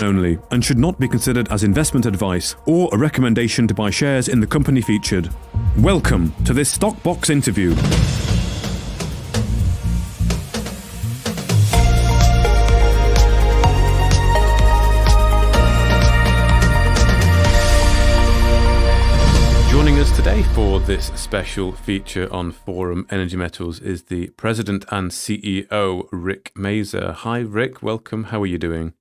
only and should not be considered as investment advice or a recommendation to buy shares in the company featured. Welcome to this Stock Box interview. Joining us today for this special feature on Forum Energy Metals is the President and CEO, Rick Mazur. Hi, Rick. Welcome. How are you doing?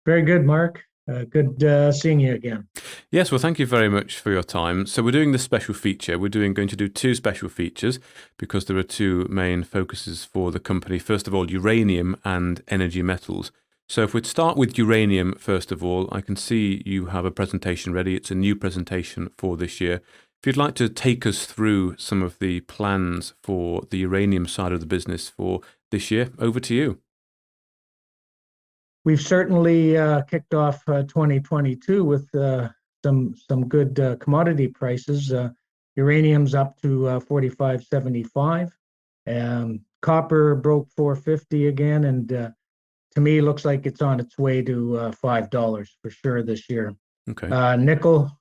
Very good, Mark. Good seeing you again. Yes, well, thank you very much for your time. So we're doing this special feature. We're going to do two special features because there are two main focuses for the company. First of all, uranium and energy metals. So if we'd start with uranium, first of all, I can see you have a presentation ready. It's a new presentation for this year. If you'd like to take us through some of the plans for the uranium side of the business for this year, over to you. We've certainly kicked off 2022 with some good commodity prices. Uranium's up to $45.75. Copper broke $4.50 again, and to me, looks like it's on its way to $5 for sure this year. Okay. Nickel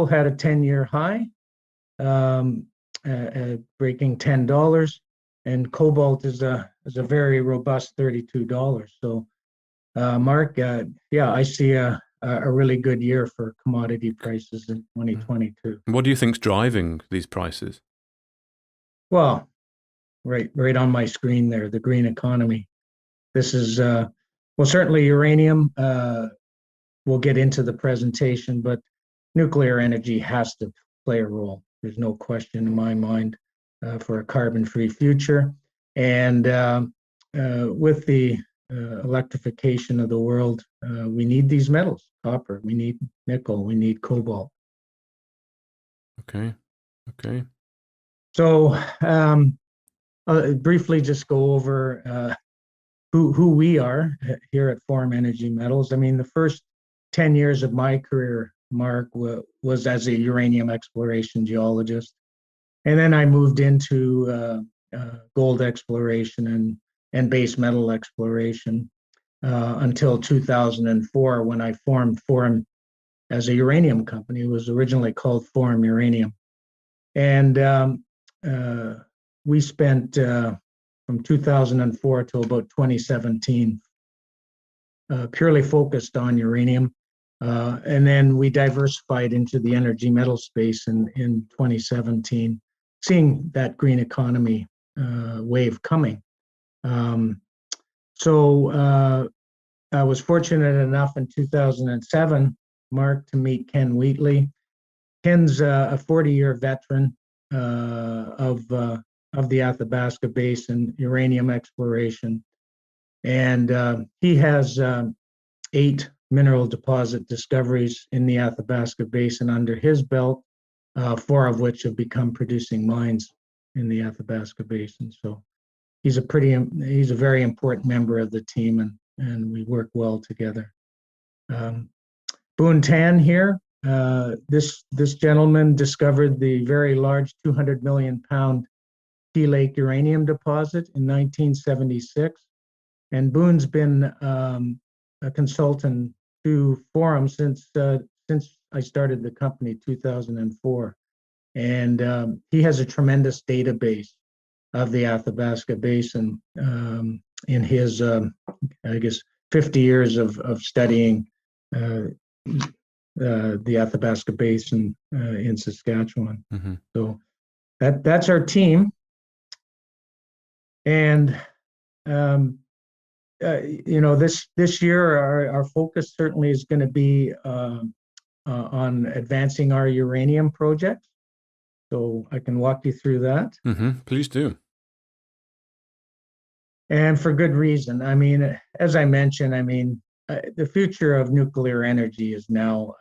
had a 10-year high, breaking $10, and cobalt is a very robust $32. So, Mark, I see a really good year for commodity prices in 2022. What do you think's driving these prices? Well, right on my screen there, the green economy. This is, certainly uranium. We'll get into the presentation, but nuclear energy has to play a role. There's no question in my mind for a carbon-free future. And with the electrification of the world, we need these metals, copper, we need nickel, we need cobalt. Okay. So I'll briefly just go over who we are here at Forum Energy Metals. I mean, the first 10 years of my career, Mark, was as a uranium exploration geologist. And then I moved into gold exploration and base metal exploration until 2004, when I formed Forum as a uranium company. It was originally called Forum Uranium. And we spent from 2004 till about 2017, purely focused on uranium. And then we diversified into the energy metal space in 2017, seeing that green economy wave coming. So I was fortunate enough in 2007, Mark, to meet Ken Wheatley. Ken's a 40-year veteran of the Athabasca Basin uranium exploration. And he has 8 mineral deposit discoveries in the Athabasca Basin under his belt, 4 of which have become producing mines in the Athabasca Basin. So he's a very important member of the team, and we work well together. Boone Tan here, this gentleman discovered the very large 200 million pound Key Lake uranium deposit in 1976. And Boone's been a consultant to Forum since I started the company 2004. And he has a tremendous database of the Athabasca Basin in his, 50 years of studying the Athabasca Basin in Saskatchewan. Mm-hmm. So that's our team. And this year our focus certainly is going to be on advancing our uranium project. So I can walk you through that. Mm-hmm. Please do. And for good reason. I mean, as I mentioned, the future of nuclear energy is now.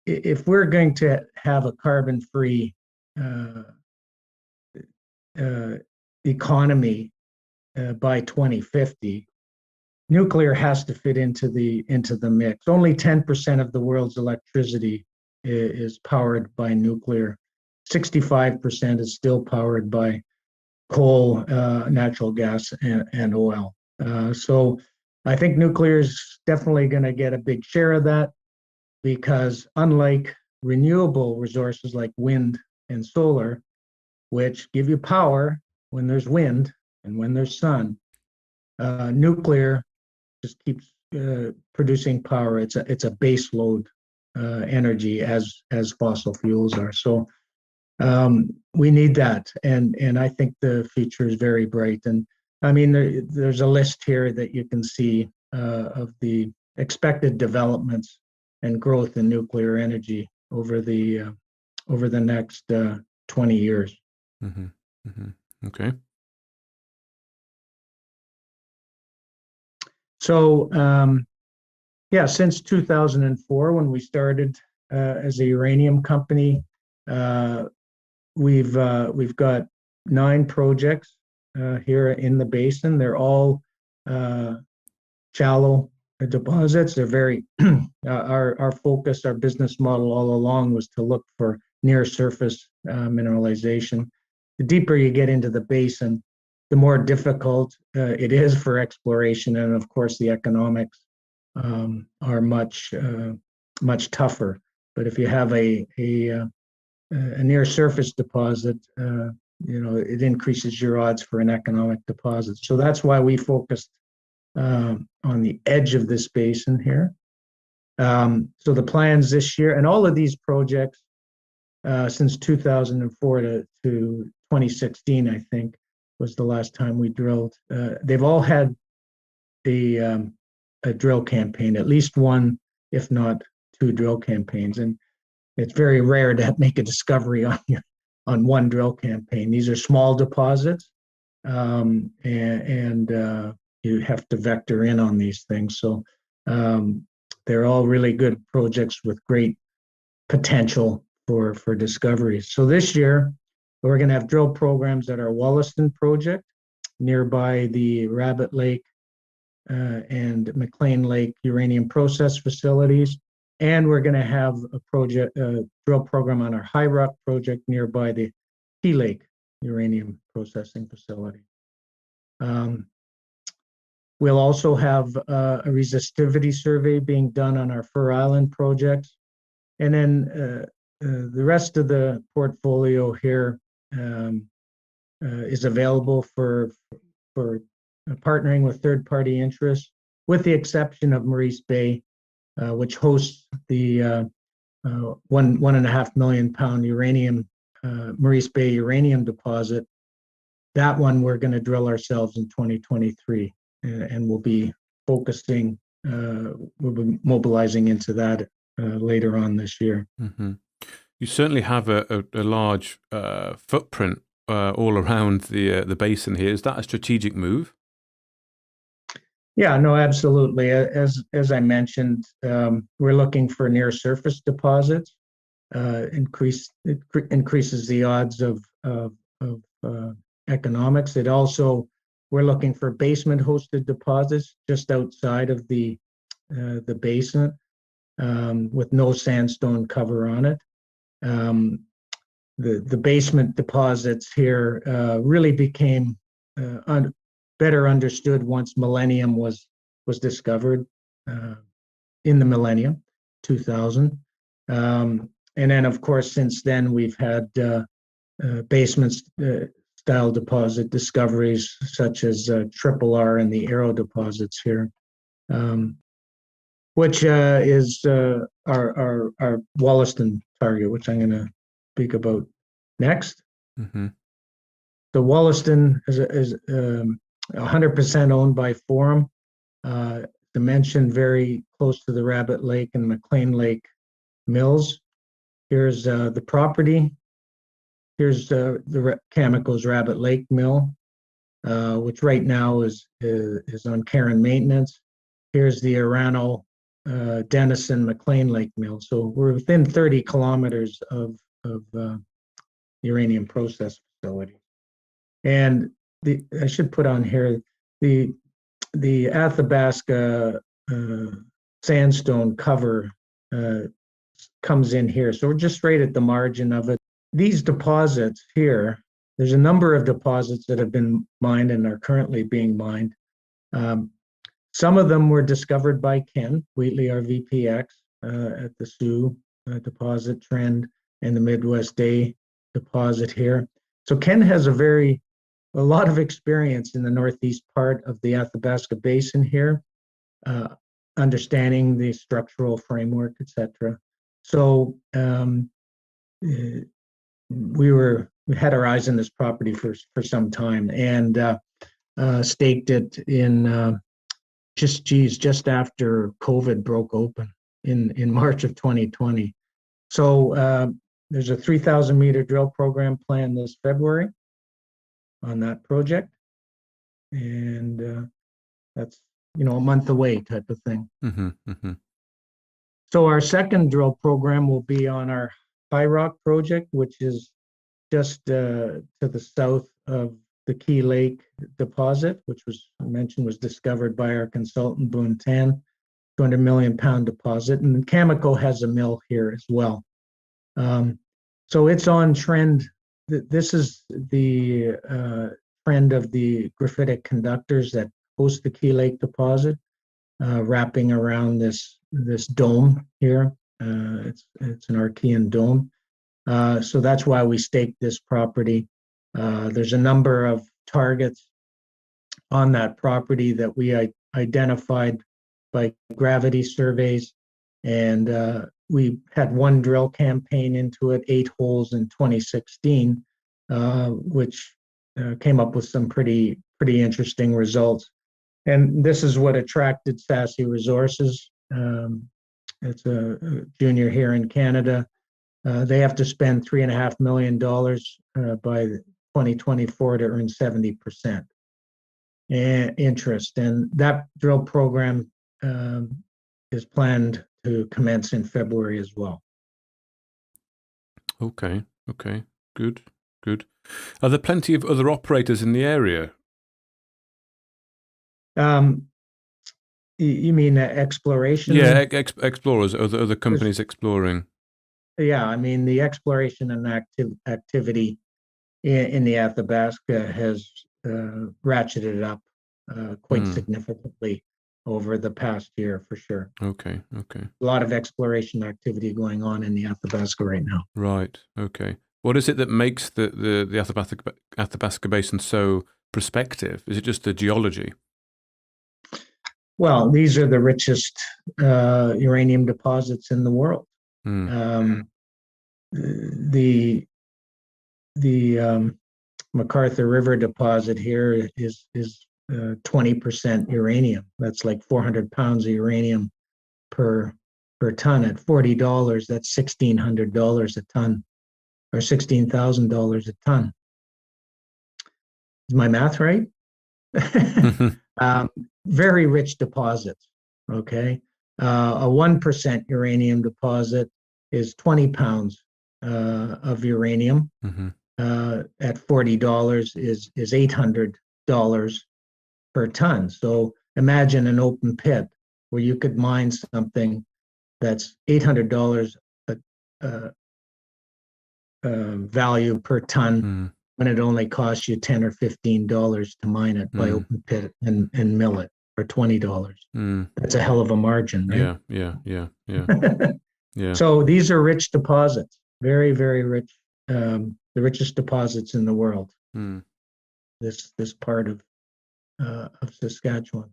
If we're going to have a carbon-free economy by 2050, nuclear has to fit into the mix. Only 10% of the world's electricity is powered by nuclear. 65% is still powered by coal, natural gas, and oil. So I think nuclear is definitely going to get a big share of that because unlike renewable resources like wind and solar, which give you power when there's wind and when there's sun, nuclear just keeps producing power. It's a base load energy as fossil fuels are. So we need that, and I think the future is very bright. And I mean, there's a list here that you can see of the expected developments and growth in nuclear energy over the next 20 years. Mm-hmm. Mm-hmm. Okay. So yeah, since 2004, when we started as a uranium company, we've got 9 projects here in the basin. They're all shallow deposits. They're very our focus, our business model all along was to look for near surface mineralization. The deeper you get into the basin, the more difficult it is for exploration, and of course the economics are much tougher. But if you have a near surface deposit, it increases your odds for an economic deposit. So that's why we focused on the edge of this basin here. So the plans this year, and all of these projects since 2004 to 2016, I think, was the last time we drilled. They've all had a drill campaign, at least one, if not 2 drill campaigns. And it's very rare to make a discovery on one drill campaign. These are small deposits, and you have to vector in on these things. So they're all really good projects with great potential for discoveries. So this year, we're going to have drill programs at our Wollaston project nearby the Rabbit Lake and McLean Lake uranium process facilities. And we're going to have a drill program on our High Rock project nearby the Key Lake uranium processing facility. We'll also have a resistivity survey being done on our Fur Island projects. And then the rest of the portfolio here is available for partnering with third-party interests, with the exception of Maurice Bay, which hosts the 1.5 million pound uranium Maurice Bay uranium deposit. That one we're going to drill ourselves in 2023, and we'll be focusing, we'll be mobilizing into that later on this year. Mm-hmm. You certainly have a large footprint all around the basin here. Is that a strategic move? Yeah, no, absolutely. As I mentioned, we're looking for near surface deposits. Increases the odds of economics. It also, we're looking for basement hosted deposits just outside of the basin with no sandstone cover on it. The basement deposits here really became better understood once Millennium was discovered in the millennium, 2000. And then, of course, since then, we've had basement style deposit discoveries such as Triple R and the Arrow deposits here, which is our Wollaston target, which I'm going to speak about next. Mm-hmm. The Wollaston is 100% owned by Forum. Dimension very close to the Rabbit Lake and McLean Lake mills. Here's the property. Here's the Cameco's Rabbit Lake mill, which right now is on care and maintenance. Here's the Orano Denison McLean Lake mill. So we're within 30 kilometers of uranium process facility. And I should put on here the Athabasca sandstone cover comes in here. So we're just right at the margin of it. These deposits here, there's a number of deposits that have been mined and are currently being mined. Some of them were discovered by Ken Wheatley, our VPX, at the Sioux deposit trend and the Midwest Day deposit here. So Ken has a lot of experience in the northeast part of the Athabasca Basin here, understanding the structural framework, etc. So we had our eyes on this property for some time, and staked it in just after COVID broke open in March of 2020. So there's a 3,000 meter drill program planned this February on that project, and that's a month away type of thing. Mm-hmm, mm-hmm. So our second drill program will be on our High Rock project, which is just to the south of the Key Lake deposit, which I mentioned was discovered by our consultant Boone Tan, 200 million pound deposit. And Cameco has a mill here as well. So it's on trend. This is the trend of the graphitic conductors that host the Key Lake deposit, wrapping around this dome here. It's an Archean dome. So that's why we staked this property. There's a number of targets on that property that we identified by gravity surveys, and we had one drill campaign into it, 8 holes in 2016, which came up with some pretty interesting results. And this is what attracted Sassy Resources. It's a junior here in Canada. They have to spend $3.5 million by 2024 to earn 70% interest. And that drill program is planned to commence in February as well. Okay, good. Are there plenty of other operators in the area? You mean exploration? Yeah, explorers, other companies exploring. Yeah, I mean, the exploration and activity in the Athabasca has ratcheted up quite significantly over the past year, for sure. Okay. A lot of exploration activity going on in the Athabasca right now. Right, okay. What is it that makes the Athabasca Basin so prospective? Is it just the geology? Well, these are the richest uranium deposits in the world. The McArthur River deposit here is 20% uranium. That's like 400 pounds of uranium per ton. At $40, that's $1,600 a ton, or $16,000 a ton. Is my math right? Very rich deposits. Okay, a 1% uranium deposit is 20 pounds of uranium. At $40 is $800 per ton. So imagine an open pit where you could mine something that's $800 value per ton when it only costs you $10 or $15 to mine it by open pit and mill it for $20. That's a hell of a margin, right? Yeah. So these are rich deposits, very, very rich, the richest deposits in the world. This part of Saskatchewan.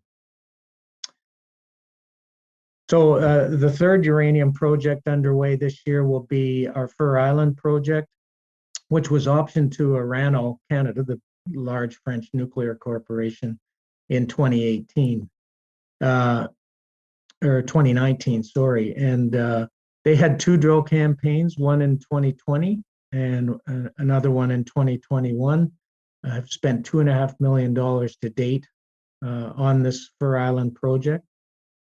So the third uranium project underway this year will be our Fur Island project, which was optioned to Orano Canada, the large French nuclear corporation, in 2018 or 2019, sorry. And they had 2 drill campaigns, one in 2020 and another one in 2021. I've spent $2.5 million to date on this Fur Island project.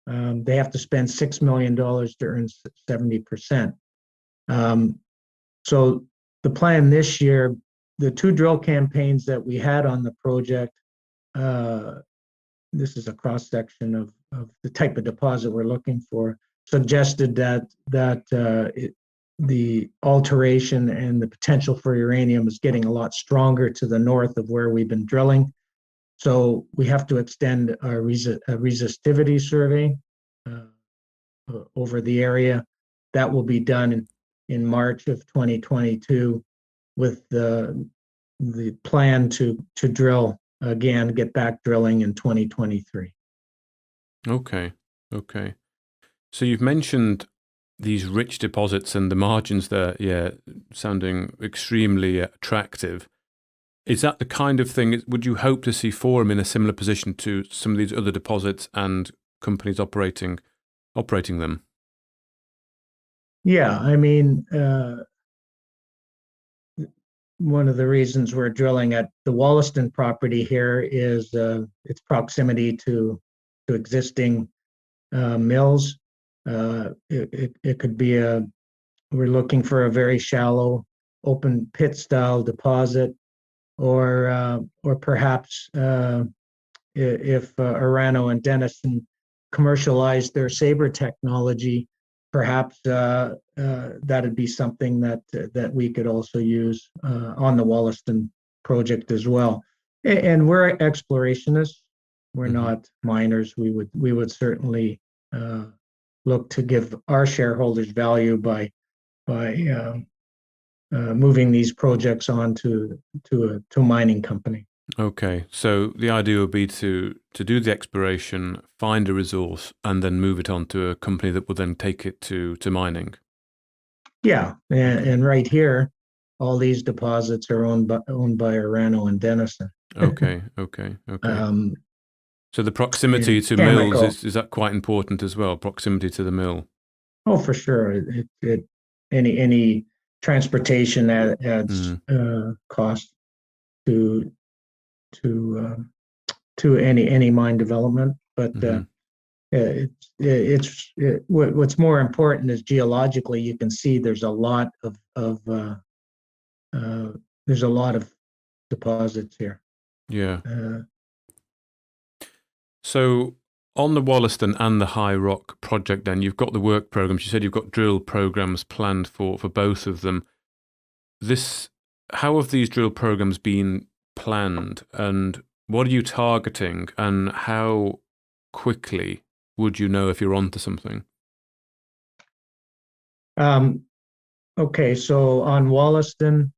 They have to spend $6 million to earn 70%. So the plan this year, the 2 drill campaigns that we had on the project, this is a cross section of the type of deposit we're looking for, suggested that the alteration and the potential for uranium is getting a lot stronger to the north of where we've been drilling. So we have to extend our resistivity survey over the area. That will be done in March of 2022 with the plan to drill again, get back drilling in 2023. Okay. Okay. So you've mentioned these rich deposits and the margins there, yeah, sounding extremely attractive. Is that the kind of thing, would you hope to see Forum in a similar position to some of these other deposits and companies operating them? Yeah, I mean, one of the reasons we're drilling at the Wollaston property here is its proximity to existing mills. It could be we're looking for a very shallow open pit style deposit, or perhaps if Orano and Denison commercialize their Sabre technology, perhaps that'd be something that we could also use on the Wollaston project as well. And we're explorationists. We're not miners. We would certainly look to give our shareholders value by moving these projects on to a mining company. Okay, so the idea would be to do the exploration, find a resource, and then move it on to a company that will then take it to mining. Yeah, and right here, all these deposits are owned by Orano and Denison. Okay. So the proximity to chemical. mills, is that quite important as well? Proximity to the mill? Oh, for sure. Any transportation adds cost to any mine development, but what's more important is geologically you can see there's a lot of deposits here. Yeah. So on the Wollaston and the High Rock project, then you've got the work programs. You said you've got drill programs planned for both of them. How have these drill programs been planned, and what are you targeting, and how quickly would you know if you're onto something? Okay, so on Wollaston,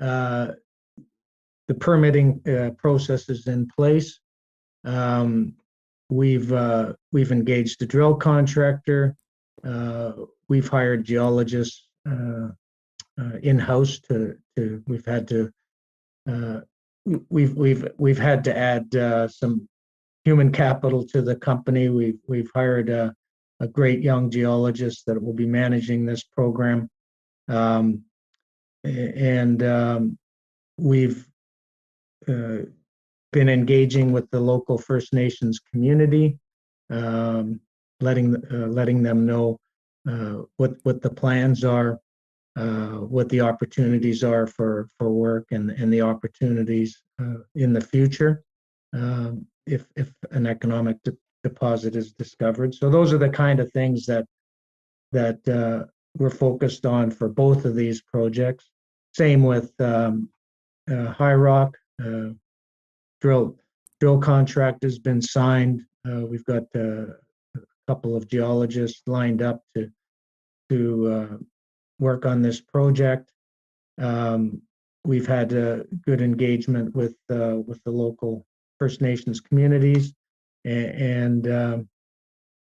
the permitting process is in place. We've engaged a drill contractor. We've hired geologists in-house we've had to add some human capital to the company. We've hired a great young geologist that will be managing this program, and we've been engaging with the local First Nations community, letting them know what the plans are, what the opportunities are for work, and the opportunities in the future if an economic deposit is discovered. So those are the kind of things that we're focused on for both of these projects. Same with High Rock. Drill contract has been signed. We've got a couple of geologists lined up to work on this project. We've had a good engagement with the local First Nations communities, and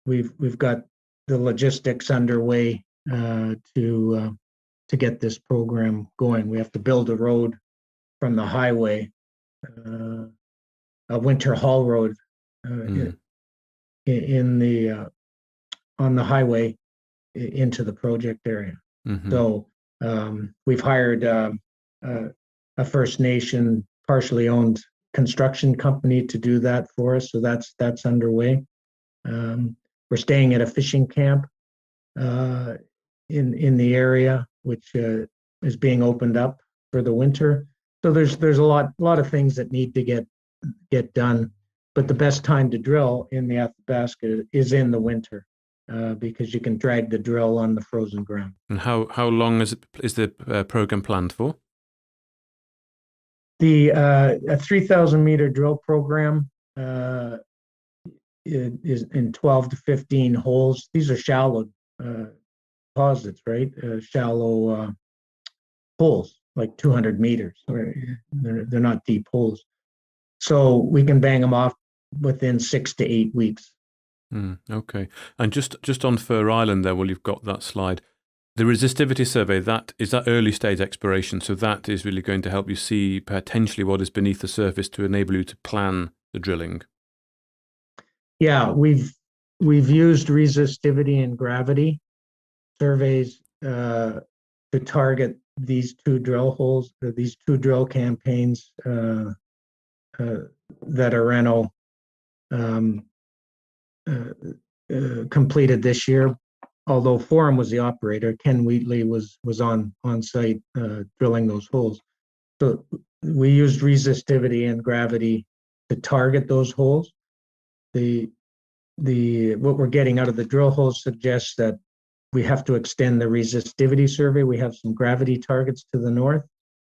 we've got the logistics underway to get this program going. We have to build a road from the highway, a winter haul road on the highway into the project area. So we've hired a First Nation partially owned construction company to do that for us. So that's underway. We're staying at a fishing camp in the area, which is being opened up for the winter. So there's a lot of things that need to get done, but the best time to drill in the Athabasca is in the winter because you can drag the drill on the frozen ground. And how long is the program planned for? A 3,000-meter drill program is in 12 to 15 holes. These are shallow deposits, right? Shallow holes, like 200 meters. They're not deep holes. So we can bang them off within 6 to 8 weeks. Okay. And just on Fur Island there, well, you've got that slide. The resistivity survey, that is that early stage exploration. So that is really going to help you see potentially what is beneath the surface to enable you to plan the drilling. Yeah, we've used resistivity and gravity surveys to target these two drill holes, these two drill campaigns that Areno completed this year. Although Forum was the operator, Ken Wheatley was on site drilling those holes. So we used resistivity and gravity to target those holes. What we're getting out of the drill holes suggests that we have to extend the resistivity survey. We have some gravity targets to the north,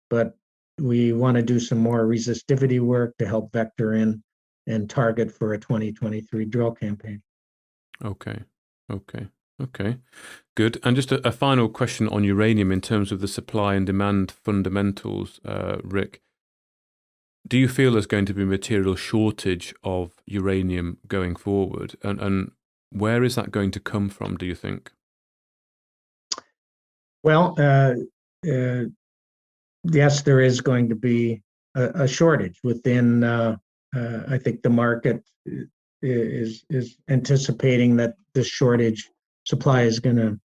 but we want to do some more resistivity work to help vector in and target for a 2023 drill campaign. Okay. Good. And just a final question on uranium in terms of the supply and demand fundamentals, Rick. Do you feel there's going to be a material shortage of uranium going forward? And where is that going to come from, do you think? Well, yes, there is going to be a shortage within, I think the market is anticipating that this shortage supply is going to,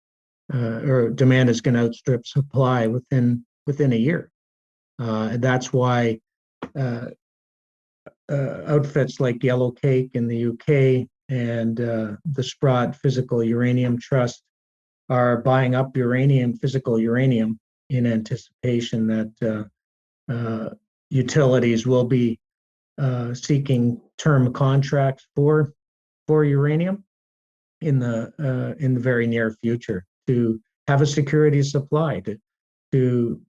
or demand is going to outstrip supply within a year. And that's why outfits like Yellowcake in the UK and the Sprott Physical Uranium Trust are buying up physical uranium, in anticipation that utilities will be seeking term contracts for uranium in the very near future to have a security supply to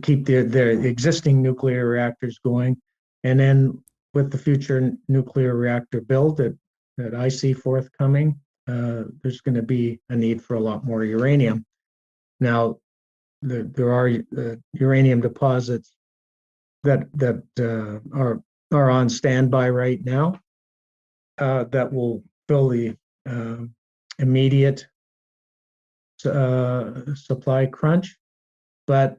keep the existing nuclear reactors going, and then with the future nuclear reactor build that I see forthcoming, there's going to be a need for a lot more uranium. Now, there are uranium deposits that are on standby right now that will fill the immediate supply crunch, but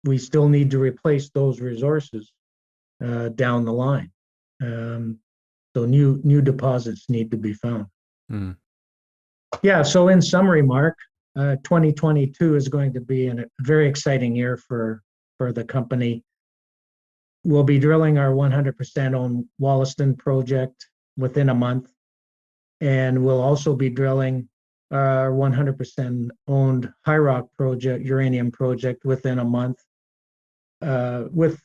we still need to replace those resources down the line. So new deposits need to be found. Yeah, so in summary, Mark, 2022 is going to be a very exciting year for the company. We'll be drilling our 100% owned Wollaston project within a month, and we'll also be drilling our 100% owned High Rock project, uranium project, within a month, with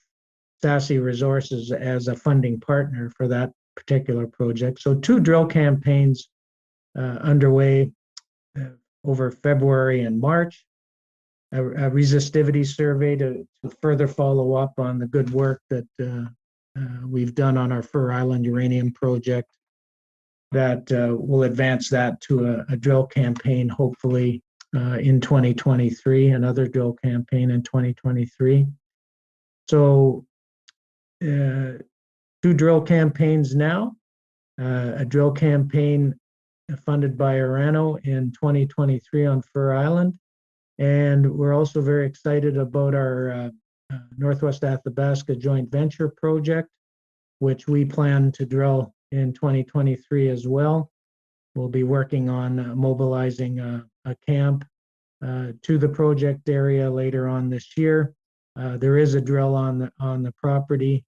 Sassy Resources as a funding partner for that particular project. So 2 drill campaigns underway over February and March, a resistivity survey to further follow up on the good work that we've done on our Fur Island uranium project, that will advance that to a drill campaign, hopefully in 2023, another drill campaign in 2023. So 2 drill campaigns now, a drill campaign funded by Areno in 2023 on Fur Island. And we're also very excited about our Northwest Athabasca joint venture project, which we plan to drill in 2023 as well. We'll be working on mobilizing a camp to the project area later on this year. There is a drill on the property.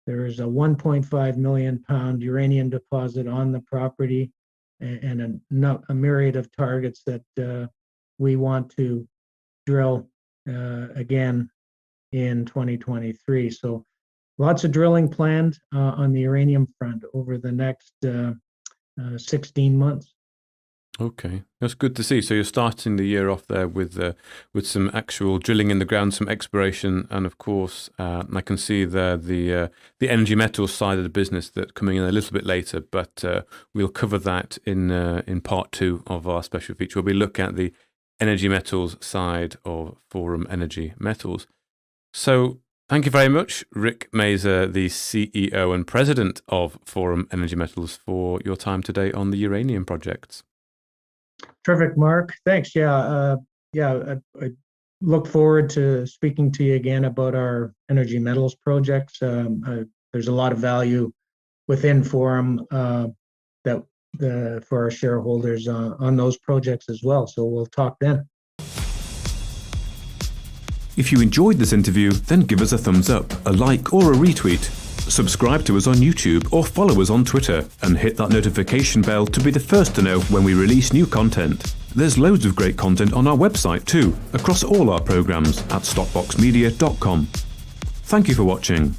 There is a 1.5 million pound uranium deposit on the property, and a myriad of targets that we want to drill again in 2023. So lots of drilling planned on the uranium front over the next 16 months. Okay, that's good to see. So you're starting the year off there with some actual drilling in the ground, some exploration, and of course, I can see there the energy metals side of the business that coming in a little bit later. But we'll cover that in part 2 of our special feature, where we look at the energy metals side of Forum Energy Metals. So thank you very much, Rick Mazur, the CEO and President of Forum Energy Metals, for your time today on the uranium projects. Terrific, Mark. Thanks. I look forward to speaking to you again about our energy metals projects. There's a lot of value within Forum that for our shareholders on those projects as well. So we'll talk then. If you enjoyed this interview, then give us a thumbs up, a like, or a retweet. Subscribe to us on YouTube or follow us on Twitter and hit that notification bell to be the first to know when we release new content. There's loads of great content on our website too, across all our programs at stopboxmedia.com. Thank you for watching.